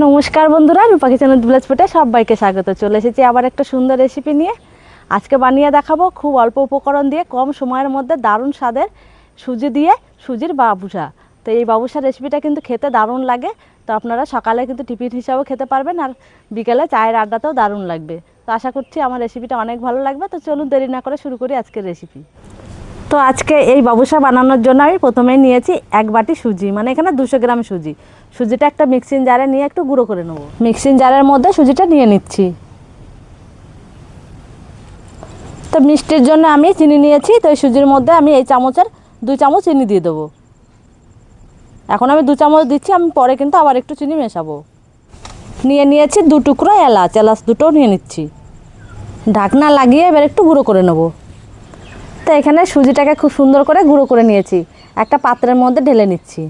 নমস্কার বন্ধুরা, রূপা kitchen village ফুডে সবাইকে স্বাগত। চলে এসেছি আবার একটা সুন্দর রেসিপি নিয়ে। আজকে বানিয়ে দেখাবো খুব অল্প উপকরণ দিয়ে কম সময়ের মধ্যে দারুণ স্বাদের সুজি দিয়ে সুজির বাবুসা। তো এই বাবুসার রেসিপিটা কিন্তু খেতে দারুণ লাগে। তো আপনারা সকালে কিন্তু টিফিন হিসাবেও খেতে পারবেন, আর বিকেলে চায়ের আড্ডাতেও দারুণ লাগবে। তো আশা করছি আমার রেসিপিটা অনেক ভালো লাগবে। তো চলুন দেরি না করে শুরু করি আজকের রেসিপি। তো আজকে এই বাবুসা বানানোর জন্য আমি প্রথমেই নিয়েছি 1 বাটি সুজি, মানে এখানে 200 গ্রাম সুজি। সুজিটা একটা মিক্সিং জারে নিয়ে একটু গুঁড়ো করে নেব। মিক্সিং জারের মধ্যে সুজিটা নিয়ে নিচ্ছি। তো মিষ্টির জন্য আমি চিনি নিয়েছি। তো এই সুজির মধ্যে আমি এই চামচের 2 চামচ চিনি দিয়ে দেবো। এখন আমি 2 চামচ দিচ্ছি, আমি পরে কিন্তু আবার একটু চিনি মেশাবো। নিয়ে নিয়েছি 2 টুকরো এলাচ, দুটোও নিয়ে নিচ্ছি। ঢাকনা লাগিয়ে এবার একটু গুঁড়ো করে নেব। তো এখানে সুজিটাকে খুব সুন্দর করে গুঁড়ো করে নিয়েছি, একটা পাত্রের মধ্যে ঢেলে নিচ্ছি।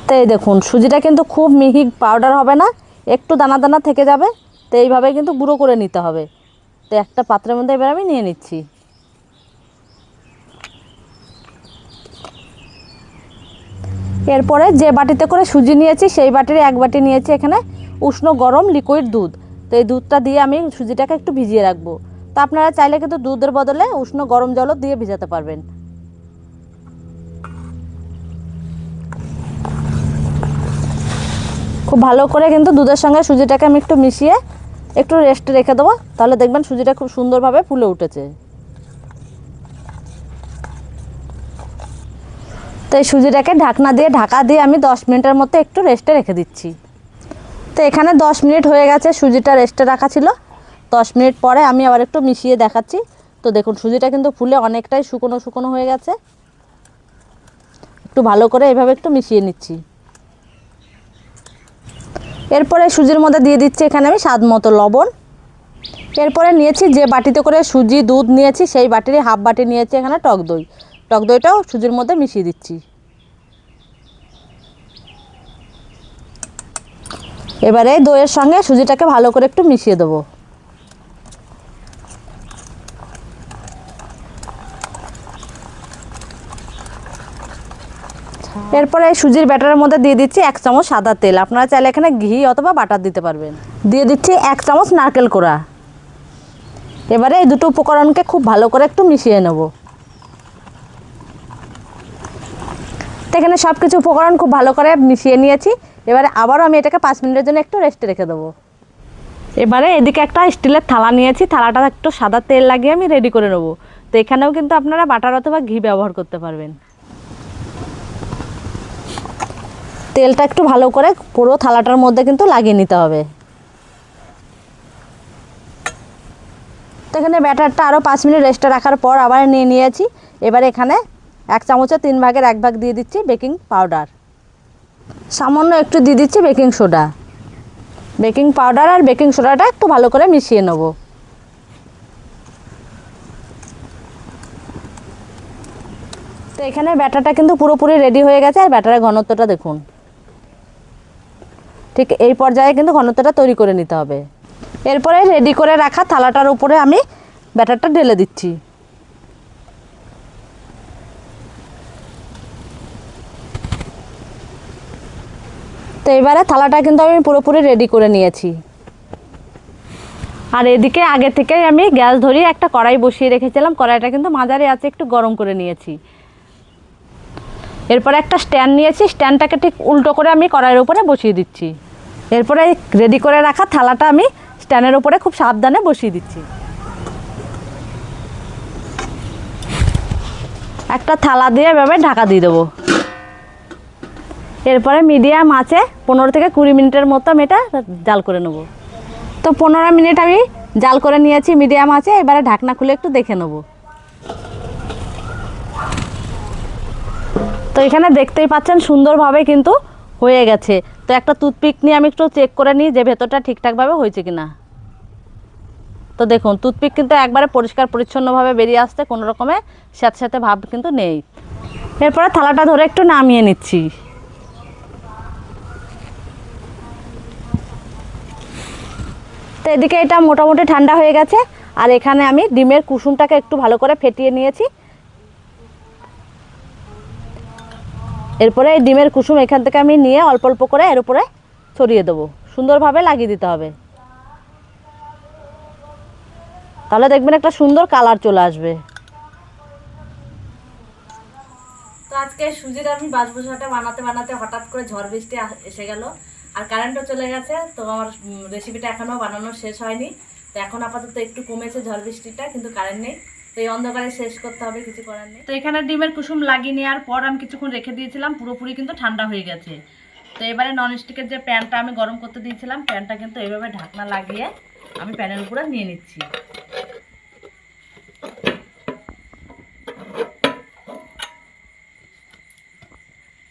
তো এই দেখুন, সুজিটা কিন্তু খুব মিহি পাউডার হবে না, একটু দানা দানা থেকে যাবে। তো এইভাবে কিন্তু গুঁড়ো করে নিতে হবে। তো একটা পাত্রের মধ্যে এবার আমি নিয়ে নিচ্ছি। এরপরে যে বাটিতে করে সুজি নিয়েছি সেই বাটির 1 বাটি নিয়েছি এখানে উষ্ণ গরম লিকুইড দুধ। তো এই দুধটা দিয়ে আমি সুজিটাকে একটু ভিজিয়ে রাখবো। তো আপনারা চাইলে কিন্তু দুধের বদলে উষ্ণ গরম জলও দিয়ে ভিজাতে পারবেন। খুব ভালো করে কিন্তু দুধের সঙ্গে সুজিটাকে আমি একটু মিশিয়ে একটু রেস্টে রেখে দেবো। তাহলে দেখবেন সুজিটা খুব সুন্দরভাবে ফুলে উঠেছে। তো এই সুজিটাকে ঢাকনা দিয়ে ঢাকা দিয়ে আমি 10 মিনিটের মতো একটু রেস্টে রেখে দিচ্ছি। তো এখানে 10 মিনিট হয়ে গেছে, সুজিটা রেস্টে রাখা ছিল। 10 মিনিট পরে আমি আবার একটু মিশিয়ে দেখাচ্ছি। তো দেখুন সুজিটা কিন্তু ফুলে অনেকটাই শুকনো শুকনো হয়ে গেছে। একটু ভালো করে এভাবে একটু মিশিয়ে নিচ্ছি। এরপরে সুজির মধ্যে দিয়ে দিচ্ছি এখানে আমি স্বাদ মতো লবণ। এরপরে নিয়েছি যে বাটিতে করে সুজি দুধ নিয়েছি সেই বাটিরই হাফ বাটি নিয়েছি এখানে টক দই। টক দইটাও সুজির মধ্যে মিশিয়ে দিচ্ছি। এবারে দইয়ের সঙ্গে সুজিটাকে ভালো করে একটু মিশিয়ে দেবো। এরপরে এই সুজির ব্যাটারের মধ্যে দিয়ে দিচ্ছি 1 চামচ সাদা তেল। আপনারা চাইলে এখানে ঘি অথবা বাটার দিতে পারবেন। দিয়ে দিচ্ছি 1 চামচ নারকেল কোড়া। এবারে এই দুটো উপকরণকে খুব ভালো করে একটু মিশিয়ে নেব। তো এখানে সব কিছু উপকরণ খুব ভালো করে মিশিয়ে নিয়েছি। এবারে আবারও আমি এটাকে 5 মিনিটের জন্য একটু রেস্টে রেখে দেবো। এবারে এদিকে একটা স্টিলের থালা নিয়েছি, থালাটা একটু সাদা তেল লাগিয়ে আমি রেডি করে নেব। তো এখানেও কিন্তু আপনারা বাটার অথবা ঘি ব্যবহার করতে পারবেন। তেলটা একটু ভালো করে পুরো থালাটার মধ্যে কিন্তু লাগিয়ে নিতে হবে। তো এখানে ব্যাটারটা আরও 5 মিনিট রেস্টে রাখার পর আবার নিয়ে নিয়েছি। এবারে এখানে 1 চামচের 3 ভাগের 1 ভাগ দিয়ে দিচ্ছি বেকিং পাউডার। সামান্য একটু দিয়ে দিচ্ছি বেকিং সোডা। বেকিং পাউডার আর বেকিং সোডাটা একটু ভালো করে মিশিয়ে নেব। তো এখানে ব্যাটারটা কিন্তু পুরোপুরি রেডি হয়ে গেছে। আর ব্যাটারের ঘনত্বটা দেখুন, ঠিক এই পর্যায়ে কিন্তু ঘনত্বটা তৈরি করে নিতে হবে। এরপরে রেডি করে রাখা থালাটার উপরে আমি ব্যাটারটা ঢেলে দিচ্ছি। তো এবারে থালাটা কিন্তু আমি পুরোপুরি রেডি করে নিয়েছি। আর এদিকে আগে থেকে আমি গ্যাস ধরিয়ে একটা কড়াই বসিয়ে রেখেছিলাম। কড়াইটা কিন্তু মাঝারি আছে একটু গরম করে নিয়েছি। এরপরে একটা স্ট্যান্ড নিয়েছি, স্ট্যান্ডটাকে ঠিক উল্টো করে আমি কড়াইয়ের উপরে বসিয়ে দিচ্ছি। এরপরে রেডি করে রাখা থালাটা আমি স্ট্যান্ডের উপরে খুব সাবধানে বসিয়ে দিচ্ছি। একটা থালা দিয়ে এভাবে ঢাকা দিয়ে দেবো। এরপরে মিডিয়াম আঁচে 15 থেকে 20 মিনিটের মতো আমি এটা জাল করে নেব। তো 15 মিনিট আমি জাল করে নিয়েছি মিডিয়াম আঁচে। এবারে ঢাকনা খুলে একটু দেখে নেব। তো এখানে দেখতেই পাচ্ছেন সুন্দরভাবে কিন্তু হয়ে গেছে। তো একটা টুথপিক নিয়ে আমি একটু চেক করে নিই যে ভেতরটা ঠিকঠাকভাবে হয়েছে কিনা। তো দেখুন টুথপিক কিন্তু একবারে পরিষ্কার পরিচ্ছন্নভাবে বেরিয়ে আসছে, কোনো রকমের সাথে সাথে ভাব কিন্তু নেই। এরপরে থালাটা ধরে একটু নামিয়ে নিচ্ছি। তো এদিকে এটা মোটামুটি ঠান্ডা হয়ে গেছে। আর এখানে আমি ডিমের কুসুমটাকে একটু ভালো করে ফেটিয়ে নিয়েছি। এরপরে এই ডিমের কুসুম এখান থেকে আমি নিয়ে অল্প অল্প করে এর উপরে ছড়িয়ে দেবো, সুন্দরভাবে লাগিয়ে দিতে হবে, তাহলে দেখবেন একটা সুন্দর কালার চলে আসবে। তো আজকে সুজির আমি বাসবুসাটা বানাতে বানাতে হঠাৎ করে ঝড় বৃষ্টি এসে গেল, আর কারেন্টও চলে গেছে। তো আমার রেসিপিটা এখনও বানানো শেষ হয়নি। তো এখন আপাতত একটু কমেছে ঝড় বৃষ্টিটা, কিন্তু কারেন্ট নেই। তো এই অন্ধকারে শেষ করতে হবে, কিছু করার নেই। তো এখানে ডিমের কুসুম লাগিয়ে নেওয়ার পর আমি কিছুক্ষণ রেখে দিয়েছিলাম, পুরোপুরি কিন্তু ঠান্ডা হয়ে গেছে। তো এবারে ননস্টিকের যে প্যানটা আমি গরম করতে দিয়েছিলাম, প্যানটা কিন্তু এইভাবে ঢাকনা লাগিয়ে আমি প্যানের উপরে নিয়ে নিচ্ছি।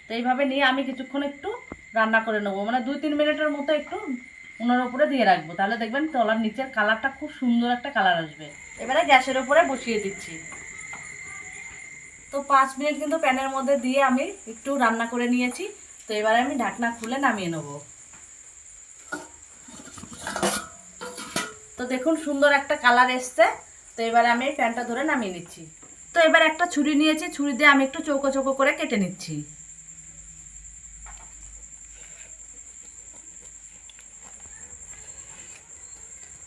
তো এইভাবে নিয়ে আমি কিছুক্ষণ একটু রান্না করে নেবো, মানে 2-3 মিনিটের মতো একটু উনুনের উপরে দিয়ে রাখবো, তাহলে দেখবেন তলার নিচের কালারটা খুব সুন্দর একটা কালার আসবে। এবারে গ্যাসের উপরে বসিয়ে দিচ্ছি। তো 5 মিনিট কিন্তু প্যানের মধ্যে দিয়ে আমি একটু রান্না করে নিয়েছি। তো এবারে আমি ঢাকনা খুলে নামিয়ে নেব। তো দেখুন সুন্দর একটা কালার এসছে। তো এবারে আমি এই প্যানটা ধরে নামিয়ে নিচ্ছি। তো এবার একটা ছুরি নিয়েছি, ছুরি দিয়ে আমি একটু চৌকো চৌকো করে কেটে নিচ্ছি।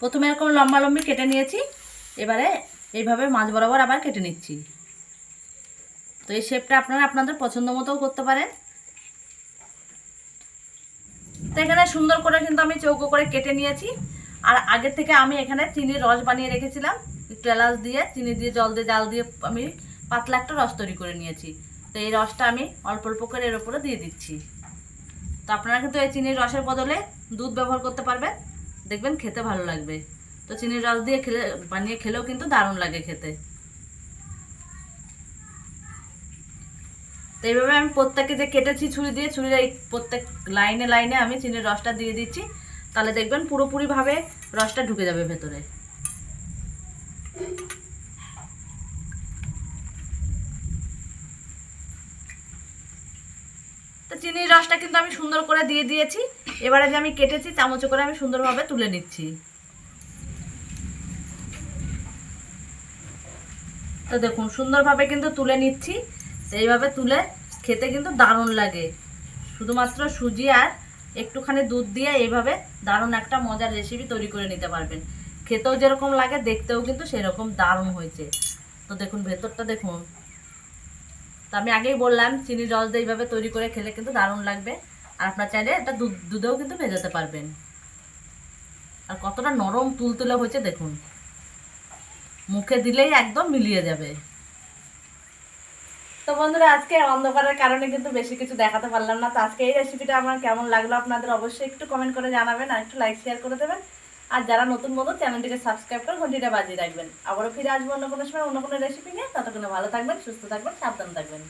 প্রথমে এরকম লম্বা লম্বি কেটে নিয়েছি, এবারে এইভাবে মাঝ বরাবর আবার কেটে নিচ্ছি। তো এই শেপটা আপনারা আপনাদের পছন্দ মতোও করতে পারেন। তো এখানে সুন্দর করে কিন্তু আমি চৌকো করে কেটে নিয়েছি। আর আগে থেকে আমি এখানে চিনির রস বানিয়ে রেখেছিলাম, একটু এলাচ দিয়ে চিনি দিয়ে জল দিয়ে জাল দিয়ে আমি পাতলা একটা রস তৈরি করে নিয়েছি। তো এই রসটা আমি অল্প অল্প করে এর উপরে দিয়ে দিচ্ছি। তো আপনারা কিন্তু এই চিনির রসের বদলে দুধ ব্যবহার করতে পারবেন, দেখবেন খেতে ভালো লাগবে। তো চিনির রস দিয়ে বানিয়ে খেলেও কিন্তু দারুণ লাগে খেতে। তো এইভাবে আমি প্রত্যেকে যে কেটেছি ছুরি দিয়ে, ছুরির এই প্রত্যেক লাইনে লাইনে আমি চিনির রসটা দিয়ে দিচ্ছি, তাহলে দেখবেন পুরোপুরিভাবে রসটা ঢুকে যাবে ভেতরে। তো চিনির রসটা কিন্তু আমি সুন্দর করে দিয়ে দিয়েছি। এবারে যে আমি কেটেছি চামচে করে আমি সুন্দরভাবে তুলে নিচ্ছি। তো দেখুন সুন্দরভাবে কিন্তু তুলে নিচ্ছি। এইভাবে তুলে খেতে কিন্তু দারুণ লাগে। শুধুমাত্র সুজি আর একটুখানি দুধ দিয়ে এইভাবে দারুণ একটা মজার রেসিপি তৈরি করে নিতে পারবেন। খেতেও যেরকম লাগে দেখতেও কিন্তু সেরকম দারুণ হয়েছে। তো দেখুন ভেতরটা দেখুন। তো আমি আগেই বললাম চিনির রস দিয়ে এইভাবে তৈরি করে খেলে কিন্তু দারুণ লাগবে। আর আপনার চাইলে এটা দুধেও কিন্তু ভেজাতে পারবেন। আর কতটা নরম তুলতুলে হয়েছে দেখুন, মুখে দিলেই একদম মিলিয়ে যাবে। তো বন্ধুরা আজকে অন্ধকারের কারণে কিন্তু বেশি কিছু দেখাতে পারলাম না। তো আজকে এই রেসিপিটা আমার কেমন লাগলো আপনাদের অবশ্যই একটু কমেন্ট করে জানাবেন, আর একটু লাইক শেয়ার করে দেবেন। আর যারা নতুন বন্ধু চ্যানেলটিকে সাবস্ক্রাইব করে ঘন্টিটা বাজিয়ে রাখবেন। আবারও ফিরে আসবো অন্য কোনো সময় অন্য কোনো রেসিপি নিয়ে। ততক্ষণে ভালো থাকবেন, সুস্থ থাকবেন, সাবধান থাকবেন।